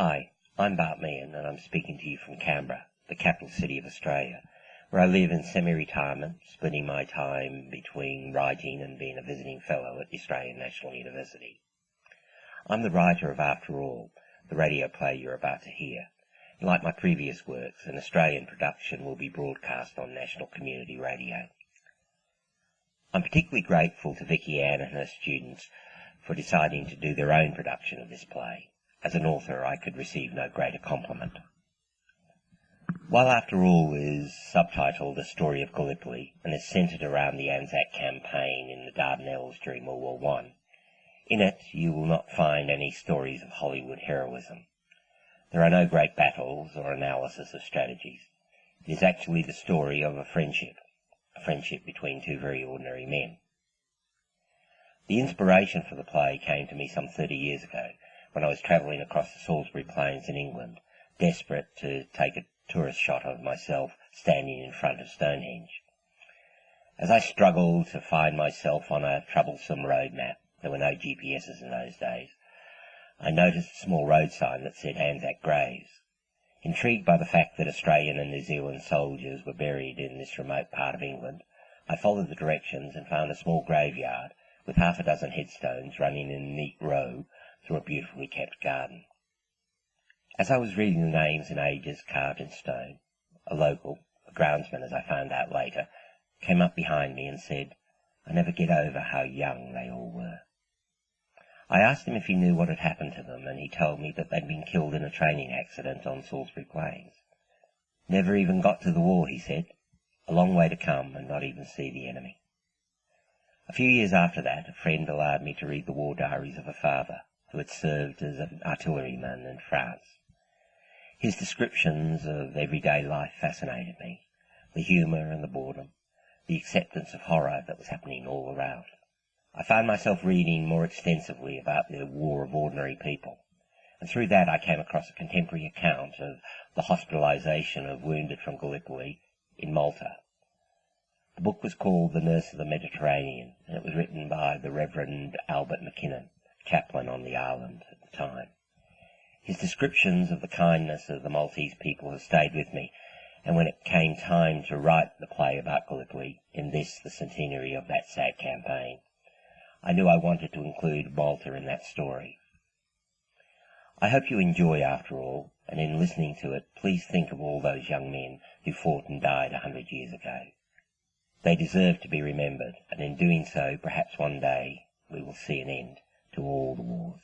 Hi, I'm Bart Meehan and I'm speaking to you from Canberra, the capital city of Australia, where I live in semi-retirement, splitting my time between writing and being a visiting fellow at the Australian National University. I'm the writer of After All, the radio play you're about to hear. And like my previous works, an Australian production will be broadcast on national community radio. I'm particularly grateful to Vicky Ann and her students for deciding to do their own production of this play. As an author, I could receive no greater compliment. While After All is subtitled A Story of Gallipoli and is centred around the ANZAC campaign in the Dardanelles during World War I, in it you will not find any stories of Hollywood heroism. There are no great battles or analysis of strategies. It is actually the story of a friendship between two very ordinary men. The inspiration for the play came to me some 30 years ago, when I was travelling across the Salisbury Plains in England, desperate to take a tourist shot of myself standing in front of Stonehenge. As I struggled to find myself on a troublesome road map, there were no GPSs in those days, I noticed a small road sign that said ANZAC Graves. Intrigued by the fact that Australian and New Zealand soldiers were buried in this remote part of England, I followed the directions and found a small graveyard with half a dozen headstones running in a neat row through a beautifully kept garden. As I was reading the names and ages carved in stone, a local, a groundsman as I found out later, came up behind me and said, "I never get over how young they all were." I asked him if he knew what had happened to them, and he told me that they'd been killed in a training accident on Salisbury Plains. Never even got to the war, he said. A long way to come and not even see the enemy. A few years after that, a friend allowed me to read the war diaries of a father who had served as an artilleryman in France. His descriptions of everyday life fascinated me, the humour and the boredom, the acceptance of horror that was happening all around. I found myself reading more extensively about the war of ordinary people, and through that I came across a contemporary account of the hospitalisation of wounded from Gallipoli in Malta. The book was called The Nurse of the Mediterranean, and it was written by the Reverend Albert McKinnon, chaplain on the island at the time. His descriptions of the kindness of the Maltese people have stayed with me, and when it came time to write the play about Gallipoli, in this, the centenary of that sad campaign, I knew I wanted to include Malta in that story. I hope you enjoy After All, and in listening to it, please think of all those young men who fought and died 100 years ago. They deserve to be remembered, and in doing so, perhaps one day we will see an end to all the wars.